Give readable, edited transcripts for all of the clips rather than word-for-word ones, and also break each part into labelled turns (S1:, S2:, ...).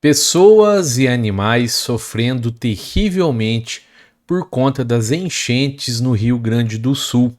S1: Pessoas e animais sofrendo terrivelmente por conta das enchentes no Rio Grande do Sul.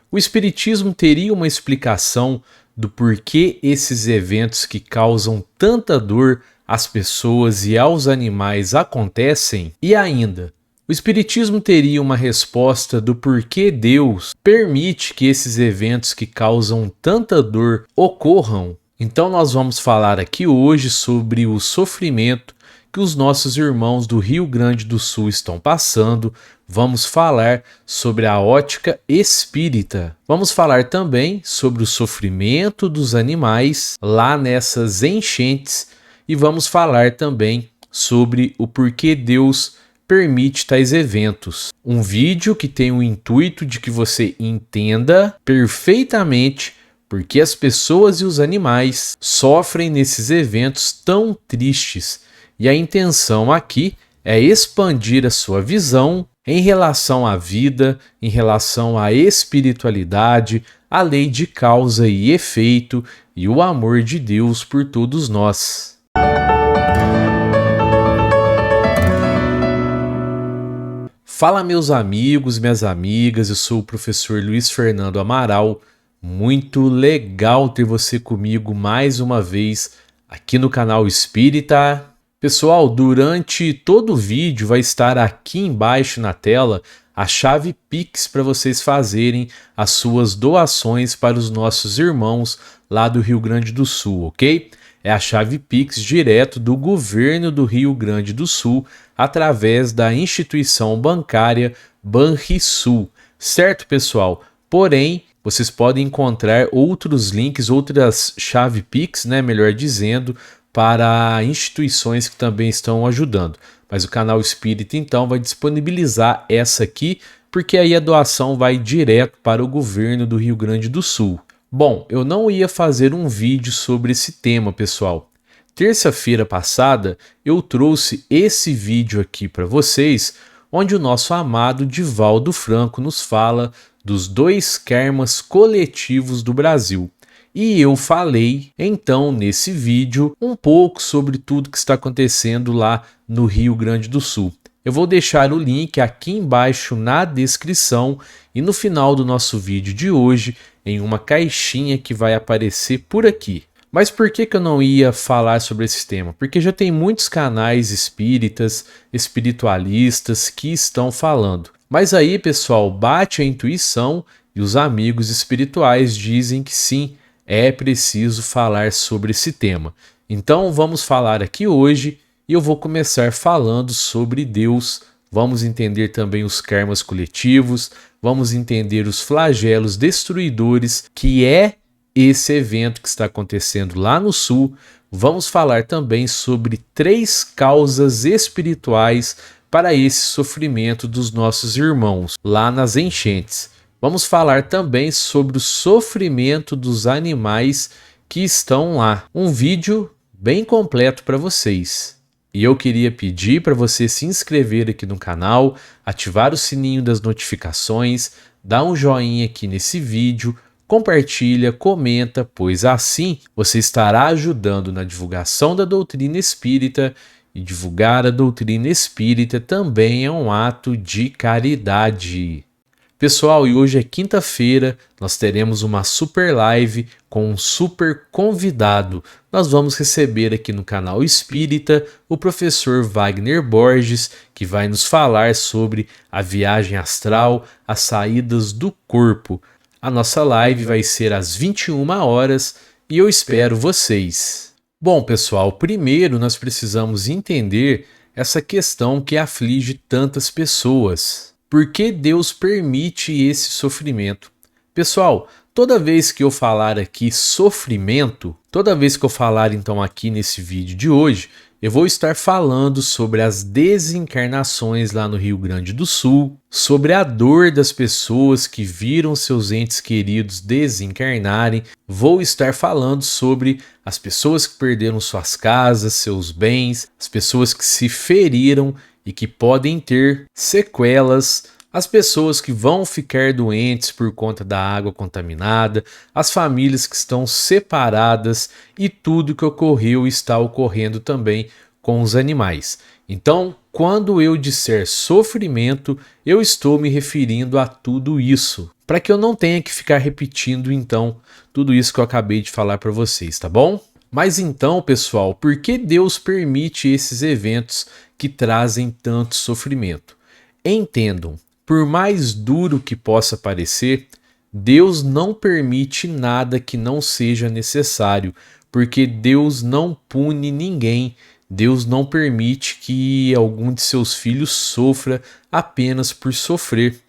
S1: O Espiritismo teria uma explicação do porquê esses eventos que causam tanta dor às pessoas e aos animais acontecem? E ainda, o Espiritismo teria uma resposta do porquê Deus permite que esses eventos que causam tanta dor ocorram? Então nós vamos falar aqui hoje sobre o sofrimento que os nossos irmãos do Rio Grande do Sul estão passando. Vamos falar sobre a ótica espírita. Vamos falar também sobre o sofrimento dos animais lá nessas enchentes e vamos falar também sobre o porquê Deus permite tais eventos. Um vídeo que tem o intuito de que você entenda perfeitamente porque as pessoas e os animais sofrem nesses eventos tão tristes. E a intenção aqui é expandir a sua visão em relação à vida, em relação à espiritualidade, à lei de causa e efeito e o amor de Deus por todos nós. Fala, meus amigos, minhas amigas, eu sou o professor Luiz Fernando Amaral. Muito legal ter você comigo mais uma vez aqui no canal Espírita. Pessoal, durante todo o vídeo vai estar aqui embaixo na tela a chave Pix para vocês fazerem as suas doações para os nossos irmãos lá do Rio Grande do Sul, ok? É a chave Pix direto do governo do Rio Grande do Sul através da instituição bancária Banrisul, certo, pessoal? Porém, vocês podem encontrar outros links, outras chave Pix, né, melhor dizendo, para instituições que também estão ajudando. Mas o canal Espírita, então, vai disponibilizar essa aqui, porque aí a doação vai direto para o governo do Rio Grande do Sul. Bom, eu não ia fazer um vídeo sobre esse tema, pessoal. Terça-feira passada, eu trouxe esse vídeo aqui para vocês, onde o nosso amado Divaldo Franco nos fala dos 2 karmas coletivos do Brasil. E eu falei, então, nesse vídeo, um pouco sobre tudo que está acontecendo lá no Rio Grande do Sul. Eu vou deixar o link aqui embaixo na descrição e no final do nosso vídeo de hoje, em uma caixinha que vai aparecer por aqui. Mas por que eu não ia falar sobre esse tema? Porque já tem muitos canais espíritas, espiritualistas que estão falando. Mas aí, pessoal, bate a intuição e os amigos espirituais dizem que sim, é preciso falar sobre esse tema. Então vamos falar aqui hoje e eu vou começar falando sobre Deus. Vamos entender também os karmas coletivos, vamos entender os flagelos destruidores, que é esse evento que está acontecendo lá no Sul. Vamos falar também sobre 3 causas espirituais para esse sofrimento dos nossos irmãos lá nas enchentes. Vamos falar também sobre o sofrimento dos animais que estão lá. Um vídeo bem completo para vocês. E eu queria pedir para você se inscrever aqui no canal, ativar o sininho das notificações, dar um joinha aqui nesse vídeo, compartilha, comenta, pois assim você estará ajudando na divulgação da doutrina espírita, e divulgar a doutrina espírita também é um ato de caridade. Pessoal, e hoje é quinta-feira, nós teremos uma super live com um super convidado. Nós vamos receber aqui no canal Espírita o professor Wagner Borges, que vai nos falar sobre a viagem astral, as saídas do corpo. A nossa live vai ser às 21 horas e eu espero vocês. Bom, pessoal, primeiro nós precisamos entender essa questão que aflige tantas pessoas. Por que Deus permite esse sofrimento? Pessoal, toda vez que eu falar aqui sofrimento, toda vez que eu falar então aqui nesse vídeo de hoje, eu vou estar falando sobre as desencarnações lá no Rio Grande do Sul, sobre a dor das pessoas que viram seus entes queridos desencarnarem. Vou estar falando sobre as pessoas que perderam suas casas, seus bens, as pessoas que se feriram e que podem ter sequelas, as pessoas que vão ficar doentes por conta da água contaminada, as famílias que estão separadas e tudo que ocorreu e está ocorrendo também com os animais. Então, quando eu disser sofrimento, eu estou me referindo a tudo isso, para que eu não tenha que ficar repetindo então tudo isso que eu acabei de falar para vocês, tá bom? Mas então, pessoal, por que Deus permite esses eventos que trazem tanto sofrimento? Entendam, por mais duro que possa parecer, Deus não permite nada que não seja necessário, porque Deus não pune ninguém. Deus não permite que algum de seus filhos sofra apenas por sofrer.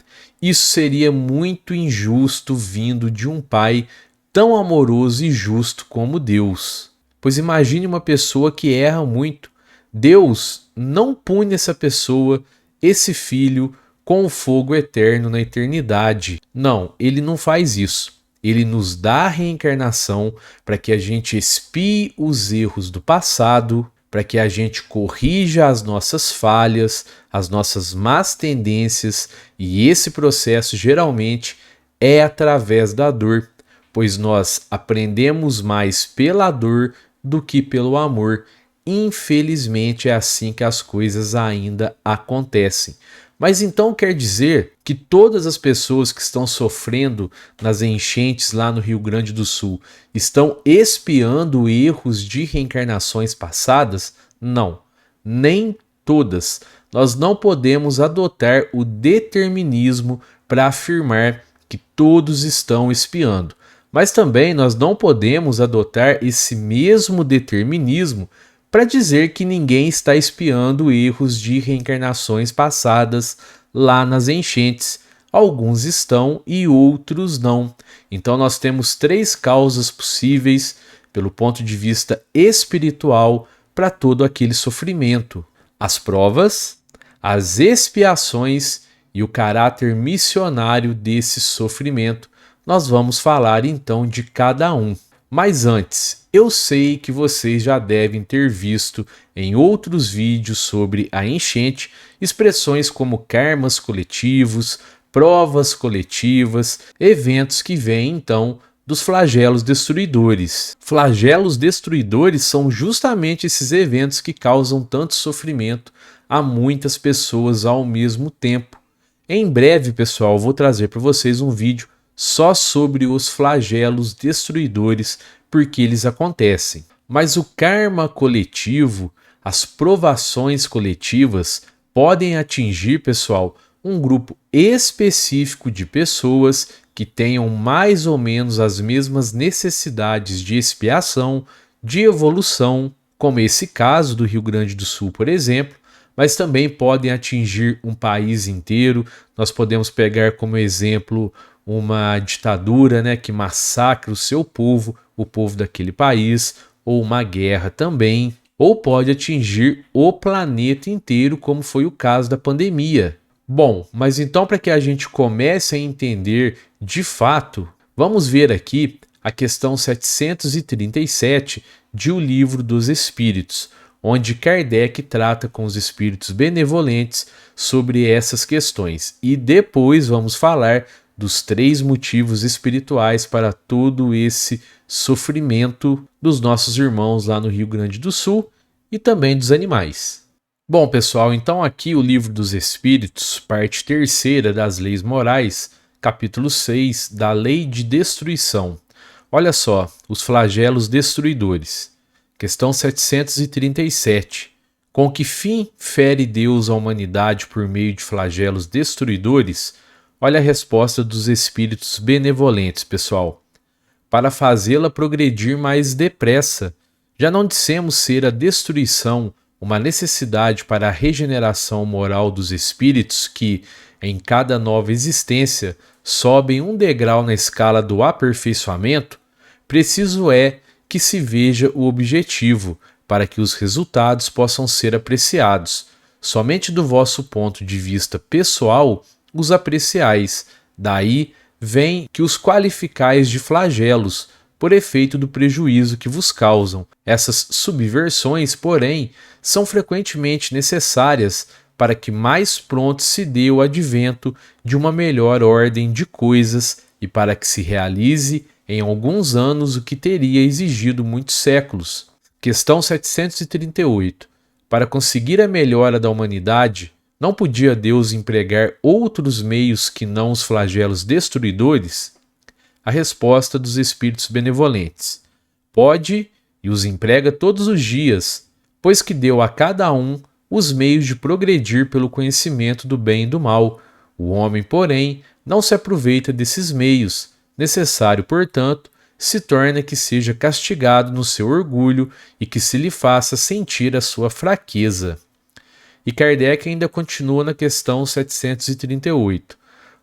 S1: Isso seria muito injusto vindo de um pai tão amoroso e justo como Deus. Pois imagine uma pessoa que erra muito. Deus não pune essa pessoa, esse filho, com o fogo eterno na eternidade. Não, ele não faz isso. Ele nos dá a reencarnação para que a gente expie os erros do passado, para que a gente corrija as nossas falhas, as nossas más tendências, e esse processo geralmente é através da dor, pois nós aprendemos mais pela dor do que pelo amor. Infelizmente é assim que as coisas ainda acontecem. Mas então quer dizer que todas as pessoas que estão sofrendo nas enchentes lá no Rio Grande do Sul estão expiando erros de reencarnações passadas? Não, nem todas. Nós não podemos adotar o determinismo para afirmar que todos estão expiando. Mas também nós não podemos adotar esse mesmo determinismo para dizer que ninguém está expiando erros de reencarnações passadas lá nas enchentes. Alguns estão e outros não. Então nós temos três causas possíveis, pelo ponto de vista espiritual, para todo aquele sofrimento: as provas, as expiações e o caráter missionário desse sofrimento. Nós vamos falar então de cada um. Mas antes, eu sei que vocês já devem ter visto em outros vídeos sobre a enchente expressões como karmas coletivos, provas coletivas, eventos que vêm então dos flagelos destruidores. Flagelos destruidores são justamente esses eventos que causam tanto sofrimento a muitas pessoas ao mesmo tempo. Em breve, pessoal, vou trazer para vocês um vídeo só sobre os flagelos destruidores, porque eles acontecem. Mas o karma coletivo, as provações coletivas, podem atingir, pessoal, um grupo específico de pessoas que tenham mais ou menos as mesmas necessidades de expiação, de evolução, como esse caso do Rio Grande do Sul, por exemplo, mas também podem atingir um país inteiro. Nós podemos pegar como exemplo uma ditadura, né, que massacra o seu povo, o povo daquele país, ou uma guerra também, ou pode atingir o planeta inteiro, como foi o caso da pandemia. Bom, mas então para que a gente comece a entender de fato, vamos ver aqui a questão 737 de O Livro dos Espíritos, onde Kardec trata com os espíritos benevolentes sobre essas questões. E depois vamos falar dos 3 motivos espirituais para todo esse sofrimento dos nossos irmãos lá no Rio Grande do Sul e também dos animais. Bom, pessoal, então aqui o Livro dos Espíritos, parte 3ª das Leis Morais, capítulo 6, da Lei de Destruição. Olha só, os flagelos destruidores. Questão 737. Com que fim fere Deus a humanidade por meio de flagelos destruidores? Olha a resposta dos espíritos benevolentes, pessoal. Para fazê-la progredir mais depressa. Já não dissemos ser a destruição uma necessidade para a regeneração moral dos espíritos que, em cada nova existência, sobem um degrau na escala do aperfeiçoamento? Preciso é que se veja o objetivo, para que os resultados possam ser apreciados. Somente do vosso ponto de vista pessoal os apreciais. Daí vem que os qualificais de flagelos, por efeito do prejuízo que vos causam. Essas subversões, porém, são frequentemente necessárias para que mais pronto se dê o advento de uma melhor ordem de coisas e para que se realize em alguns anos o que teria exigido muitos séculos. Questão 738. para conseguir a melhora da humanidade, não podia Deus empregar outros meios que não os flagelos destruidores? A resposta dos espíritos benevolentes: pode e os emprega todos os dias, pois que deu a cada um os meios de progredir pelo conhecimento do bem e do mal. O homem, porém, não se aproveita desses meios. Necessário, portanto, se torna que seja castigado no seu orgulho e que se lhe faça sentir a sua fraqueza. E Kardec ainda continua na questão 738.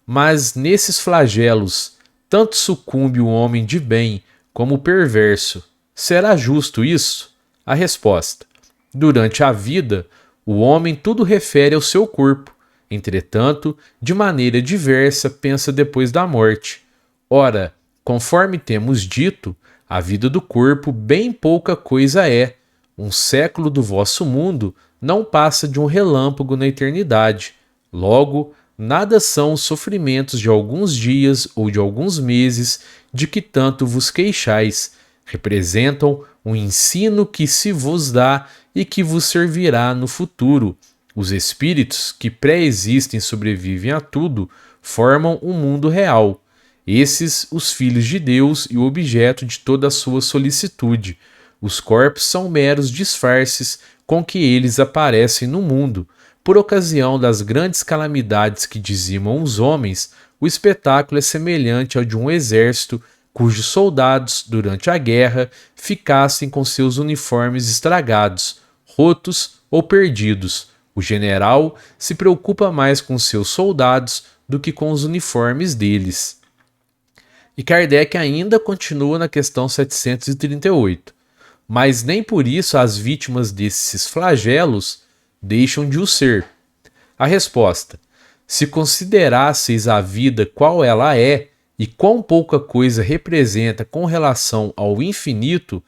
S1: Mas nesses flagelos, tanto sucumbe o homem de bem como o perverso. Será justo isso? A resposta: durante a vida, o homem tudo refere ao seu corpo. Entretanto, de maneira diversa pensa depois da morte. Ora, conforme temos dito, a vida do corpo bem pouca coisa é. Um século do vosso mundo não passa de um relâmpago na eternidade. Logo, nada são os sofrimentos de alguns dias ou de alguns meses de que tanto vos queixais. Representam um ensino que se vos dá e que vos servirá no futuro. Os espíritos que pré-existem e sobrevivem a tudo formam um mundo real. Esses, os filhos de Deus e o objeto de toda a sua solicitude. Os corpos são meros disfarces com que eles aparecem no mundo. Por ocasião das grandes calamidades que dizimam os homens, o espetáculo é semelhante ao de um exército cujos soldados, durante a guerra, ficassem com seus uniformes estragados, rotos ou perdidos. O general se preocupa mais com seus soldados do que com os uniformes deles. E Kardec ainda continua na questão 738. Mas nem por isso as vítimas desses flagelos deixam de o ser. A resposta: se considerasseis a vida qual ela é e quão pouca coisa representa com relação ao infinito,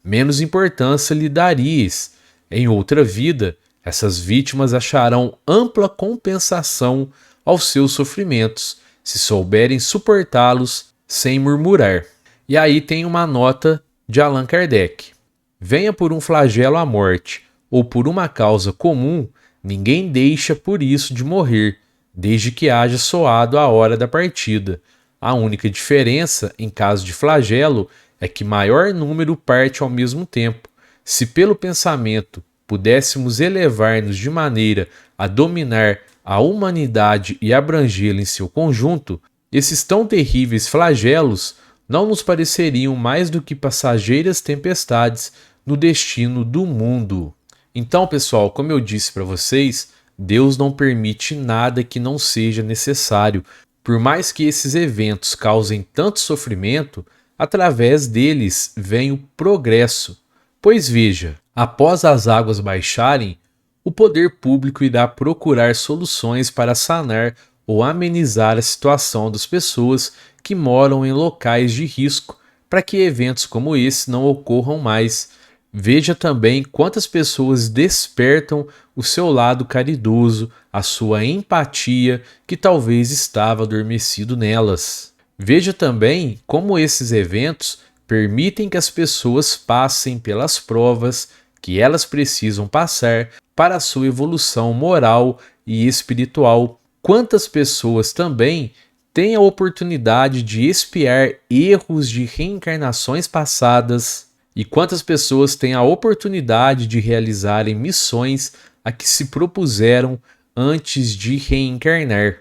S1: menos importância lhe daríeis. Em outra vida, essas vítimas acharão ampla compensação aos seus sofrimentos, se souberem suportá-los sem murmurar. E aí tem uma nota de Allan Kardec. Venha por um flagelo a morte, ou por uma causa comum, ninguém deixa por isso de morrer, desde que haja soado a hora da partida. A única diferença, em caso de flagelo, é que maior número parte ao mesmo tempo. Se pelo pensamento pudéssemos elevar-nos de maneira a dominar a humanidade e abrangê-la em seu conjunto, esses tão terríveis flagelos não nos pareceriam mais do que passageiras tempestades no destino do mundo. Então, pessoal, como eu disse para vocês, Deus não permite nada que não seja necessário. Por mais que esses eventos causem tanto sofrimento, através deles vem o progresso. Pois veja, após as águas baixarem, o poder público irá procurar soluções para sanar ou amenizar a situação das pessoas que moram em locais de risco, para que eventos como esse não ocorram mais. Veja também quantas pessoas despertam o seu lado caridoso, a sua empatia, que talvez estava adormecido nelas. Veja também como esses eventos permitem que as pessoas passem pelas provas que elas precisam passar para a sua evolução moral e espiritual. Quantas pessoas também têm a oportunidade de expiar erros de reencarnações passadas, e quantas pessoas têm a oportunidade de realizarem missões a que se propuseram antes de reencarnar.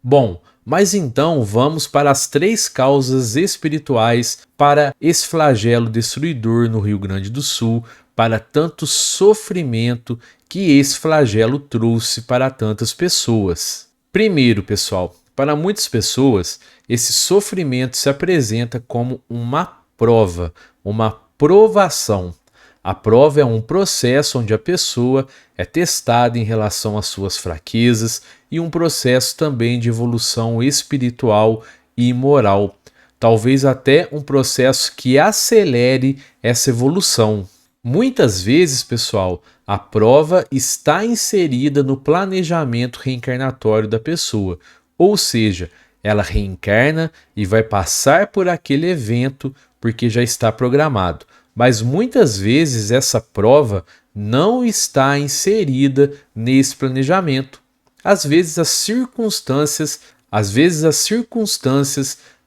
S1: Bom, mas então vamos para as 3 causas espirituais para esse flagelo destruidor no Rio Grande do Sul, para tanto sofrimento que esse flagelo trouxe para tantas pessoas. Primeiro, pessoal, para muitas pessoas, esse sofrimento se apresenta como uma prova, uma provação. A prova é um processo onde a pessoa é testada em relação às suas fraquezas e um processo também de evolução espiritual e moral. Talvez até um processo que acelere essa evolução. Muitas vezes, pessoal, a prova está inserida no planejamento reencarnatório da pessoa, ou seja, ela reencarna e vai passar por aquele evento porque já está programado. Mas muitas vezes essa prova não está inserida nesse planejamento. Às vezes as circunstâncias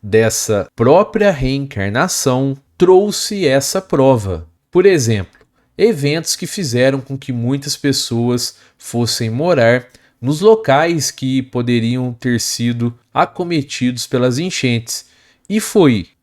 S1: dessa própria reencarnação trouxe essa prova. Por exemplo, eventos que fizeram com que muitas pessoas fossem morar nos locais que poderiam ter sido acometidos pelas enchentes.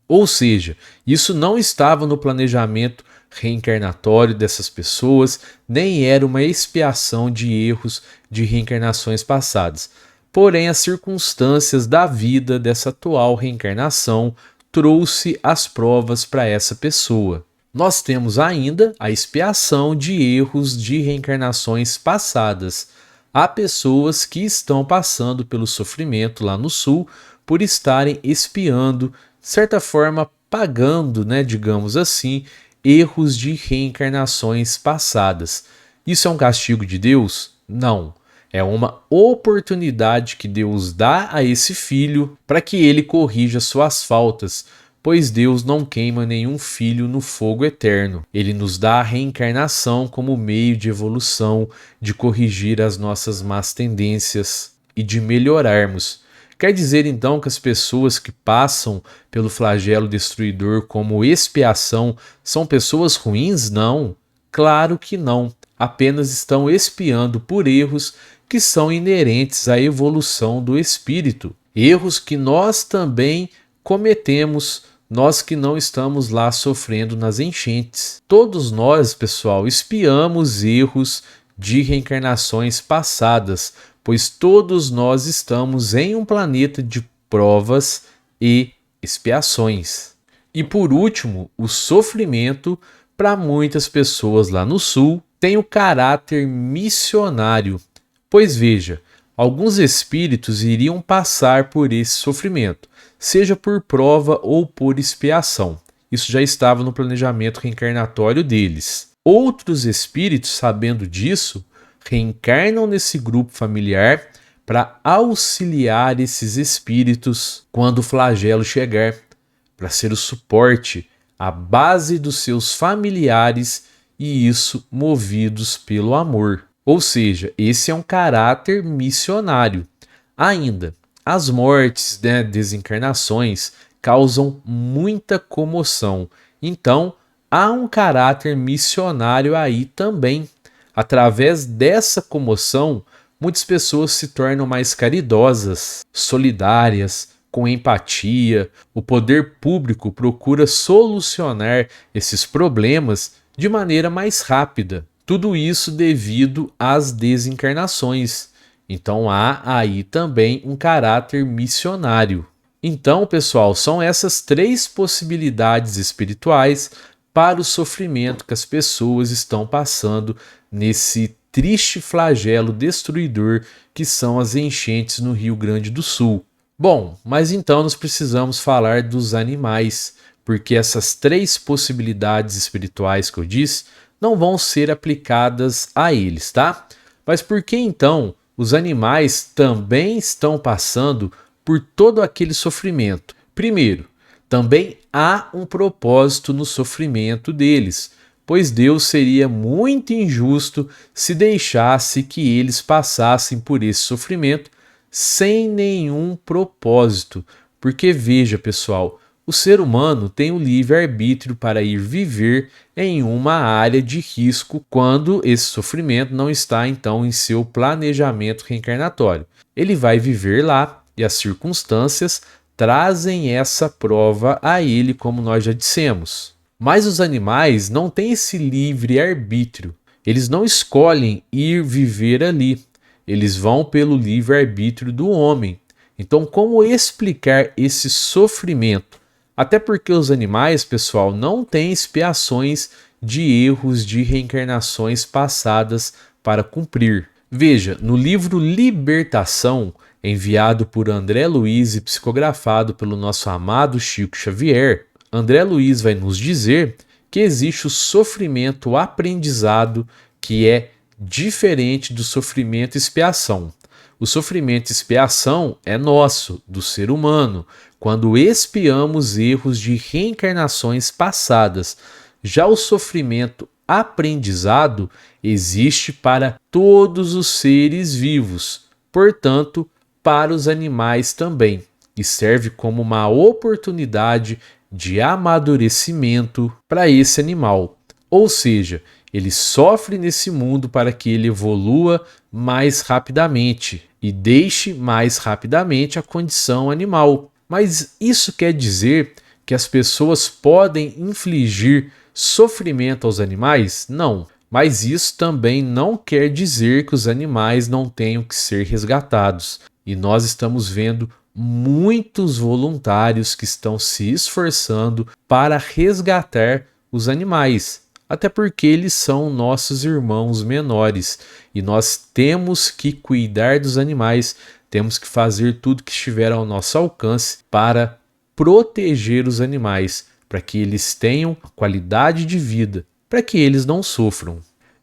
S1: Ou seja, isso não estava no planejamento reencarnatório dessas pessoas, nem era uma expiação de erros de reencarnações passadas. Porém, as circunstâncias da vida dessa atual reencarnação trouxe as provas para essa pessoa. Nós temos ainda a expiação de erros de reencarnações passadas. Há pessoas que estão passando pelo sofrimento lá no sul por estarem expiando, de certa forma pagando, digamos assim, erros de reencarnações passadas. Isso é um castigo de Deus? Não. É uma oportunidade que Deus dá a esse filho para que ele corrija suas faltas, pois Deus não queima nenhum filho no fogo eterno. Ele nos dá a reencarnação como meio de evolução, de corrigir as nossas más tendências e de melhorarmos. Quer dizer então que as pessoas que passam pelo flagelo destruidor como expiação são pessoas ruins? Não, claro que não. Apenas estão expiando por erros que são inerentes à evolução do espírito. Erros que nós também cometemos, nós que não estamos lá sofrendo nas enchentes. Todos nós, pessoal, expiamos erros de reencarnações passadas, pois todos nós estamos em um planeta de provas e expiações. E por último, o sofrimento, para muitas pessoas lá no sul, tem o caráter missionário. Pois veja, alguns espíritos iriam passar por esse sofrimento, seja por prova ou por expiação. Isso já estava no planejamento reencarnatório deles. Outros espíritos, sabendo disso, reencarnam nesse grupo familiar para auxiliar esses espíritos quando o flagelo chegar, para ser o suporte, a base dos seus familiares, e isso movidos pelo amor. Ou seja, esse é um caráter missionário. Ainda, as mortes, desencarnações, causam muita comoção. Então, há um caráter missionário aí também. Através dessa comoção, muitas pessoas se tornam mais caridosas, solidárias, com empatia. O poder público procura solucionar esses problemas de maneira mais rápida. Tudo isso devido às desencarnações. Então há aí também um caráter missionário. Então, pessoal, são essas 3 possibilidades espirituais para o sofrimento que as pessoas estão passando nesse triste flagelo destruidor que são as enchentes no Rio Grande do Sul. Bom, mas então nós precisamos falar dos animais, porque essas 3 possibilidades espirituais que eu disse não vão ser aplicadas a eles, tá? Mas por que então os animais também estão passando por todo aquele sofrimento? Primeiro, também há um propósito no sofrimento deles, pois Deus seria muito injusto se deixasse que eles passassem por esse sofrimento sem nenhum propósito. Porque veja, pessoal, o ser humano tem o livre-arbítrio para ir viver em uma área de risco quando esse sofrimento não está, então, em seu planejamento reencarnatório. Ele vai viver lá e as circunstâncias trazem essa prova a ele, como nós já dissemos. Mas os animais não têm esse livre-arbítrio. Eles não escolhem ir viver ali. Eles vão pelo livre-arbítrio do homem. Então, como explicar esse sofrimento? Até porque os animais, pessoal, não têm expiações de erros de reencarnações passadas para cumprir. Veja, no livro Libertação, enviado por André Luiz e psicografado pelo nosso amado Chico Xavier, André Luiz vai nos dizer que existe o sofrimento aprendizado, que é diferente do sofrimento expiação. O sofrimento expiação é nosso, do ser humano, quando expiamos erros de reencarnações passadas. Já o sofrimento aprendizado existe para todos os seres vivos, portanto, para os animais também, e serve como uma oportunidade de amadurecimento para esse animal. Ou seja, ele sofre nesse mundo para que ele evolua mais rapidamente e deixe mais rapidamente a condição animal. Mas isso quer dizer que as pessoas podem infligir sofrimento aos animais? Não. Mas isso também não quer dizer que os animais não tenham que ser resgatados. E nós estamos vendo muitos voluntários que estão se esforçando para resgatar os animais, até porque eles são nossos irmãos menores e nós temos que cuidar dos animais, temos que fazer tudo que estiver ao nosso alcance para proteger os animais, para que eles tenham qualidade de vida, para que eles não sofram.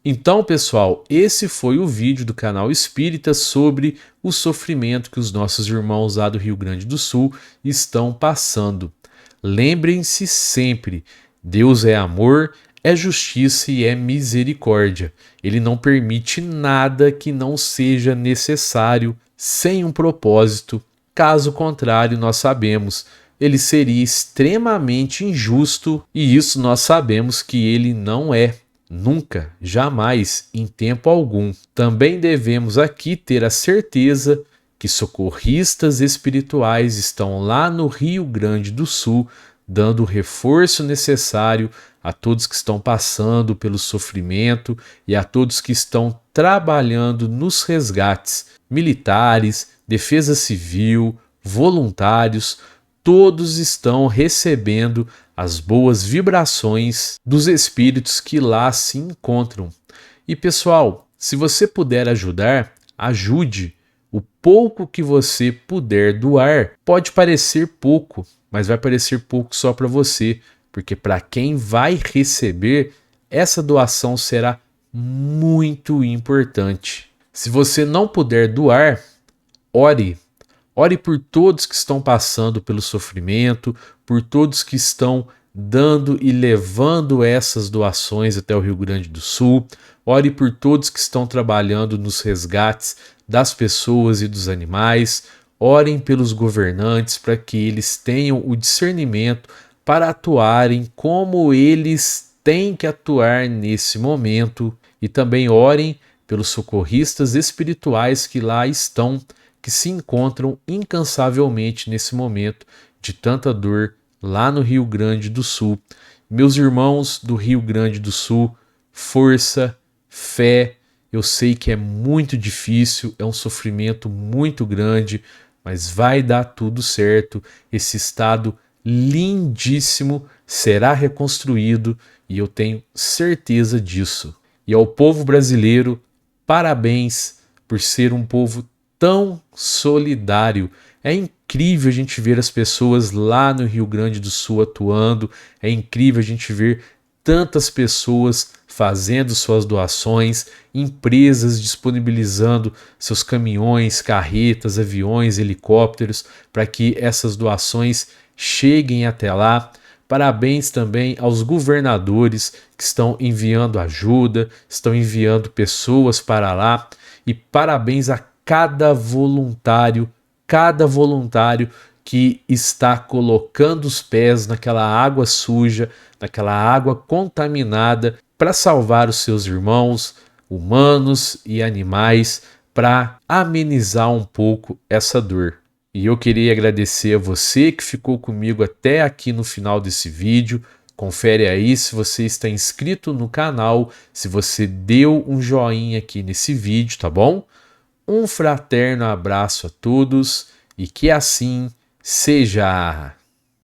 S1: Então, pessoal, esse foi o vídeo do canal Espírita sobre o sofrimento que os nossos irmãos lá do Rio Grande do Sul estão passando. Lembrem-se sempre, Deus é amor, é justiça e é misericórdia. Ele não permite nada que não seja necessário sem um propósito. Caso contrário, nós sabemos, ele seria extremamente injusto e isso nós sabemos que ele não é. Nunca, jamais, em tempo algum. Também devemos aqui ter a certeza que socorristas espirituais estão lá no Rio Grande do Sul, dando o reforço necessário a todos que estão passando pelo sofrimento e a todos que estão trabalhando nos resgates militares, defesa civil, voluntários. Todos estão recebendo as boas vibrações dos espíritos que lá se encontram. E pessoal, se você puder ajudar, ajude. O pouco que você puder doar pode parecer pouco, mas vai parecer pouco só para você, porque para quem vai receber, essa doação será muito importante. Se você não puder doar, ore. Ore por todos que estão passando pelo sofrimento, por todos que estão dando e levando essas doações até o Rio Grande do Sul. Ore por todos que estão trabalhando nos resgates das pessoas e dos animais. Orem pelos governantes para que eles tenham o discernimento para atuarem como eles têm que atuar nesse momento. E também orem pelos socorristas espirituais que lá estão, que se encontram incansavelmente nesse momento de tanta dor lá no Rio Grande do Sul. Meus irmãos do Rio Grande do Sul, força, fé. Eu sei que é muito difícil, é um sofrimento muito grande, mas vai dar tudo certo. Esse estado lindíssimo será reconstruído e eu tenho certeza disso. E ao povo brasileiro, parabéns por ser um povo tão solidário. É incrível a gente ver as pessoas lá no Rio Grande do Sul atuando, é incrível a gente ver tantas pessoas fazendo suas doações, empresas disponibilizando seus caminhões, carretas, aviões, helicópteros para que essas doações cheguem até lá. Parabéns também aos governadores que estão enviando ajuda, estão enviando pessoas para lá e parabéns a cada voluntário que está colocando os pés naquela água suja, naquela água contaminada para salvar os seus irmãos humanos e animais, para amenizar um pouco essa dor. E eu queria agradecer a você que ficou comigo até aqui no final desse vídeo. Confere aí se você está inscrito no canal, se você deu um joinha aqui nesse vídeo, tá bom? Um fraterno abraço a todos e que assim seja.